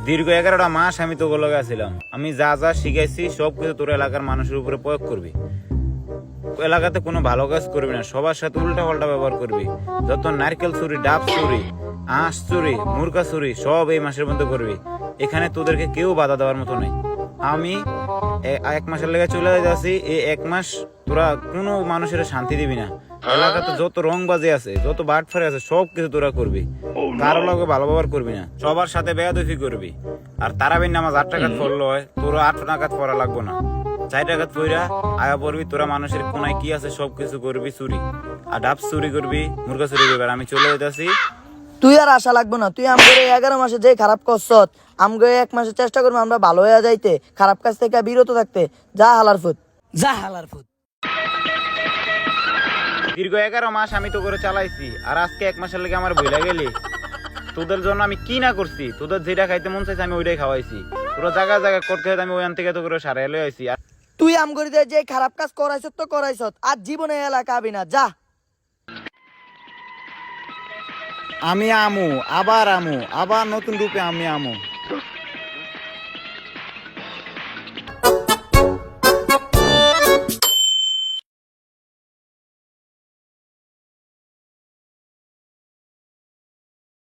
দীর্ঘ 11টা মাস আমি তো লগে ছিলাম। আমি যা যা শিখাইছি সব কিছু তোর এলাকার মানুষের উপরে প্রয়োগ করবি। এলাকাতে কোনো ভালো কাজ করবি না, সবার সাথে উল্টা পাল্টা ব্যবহার করবি। যত নারকেল চুরি, ডাব চুরি, আঁশ চুরি, মুরগা চুরি সব এই মাসের মধ্যে করবি। এখানে তোদেরকে কেউ বাধা দেওয়ার মতো নাই। আমি 1 মাসের লেগে চলে যাচ্ছি। এই 1 মাস তোরা কোনো মানুষের শান্তি দিবি না। এলাকাতে যত রংবাজি আছে, যত বাটফারি আছে সব কিছু তোরা করবি। কারো লগে ভালো ব্যবহার করবি না, সবার সাথে বেয়াদফি করবি। আর তারাবির নামাজ 8 টাকাত পড়লো হয়, তোরা 8 টাকাত পড়া লাগবো না, 4 টাকাত পড়া আয়া পড়বি। তোরা মানুষের কোনায় কি আছে সব কিছু করবি চুরি, আর ডাব চুরি করবি, মুরগা চুরি করবি। আর আমি চলে যেতেছি। তুই আর আশা লাগবো না, তুই আমগরে 11 মাসে যে খারাপ করছত, আমগরে 1 মাসে চেষ্টা করবো আমরা ভালো হয়ে যাইতে, খারাপ কাজ থেকে বিরত থাকতে। যা হালার ফুট, যা হালার ফুট। দীর্ঘ 11 মাস আমি তো করে চালাইছি, আর আজকে 1 মাসের লেগে আমার ভুলে গেলি। তোদের জন্য আমি কি না করছি, তোদের যেটা খাইতে মন চাইছে আমি ওইটাই খাওয়াইছি। তোরা জায়গা জায়গা করতে আমি ওইখান থেকে তো করে সারাই লই আইছি। তুই আমগরে যে খারাপ কাজ করাইছত তো করাইছত, আর জীবনে এলাকা আবি না, যা। আমি আমু, আবার নতুন রূপে আমি আমু।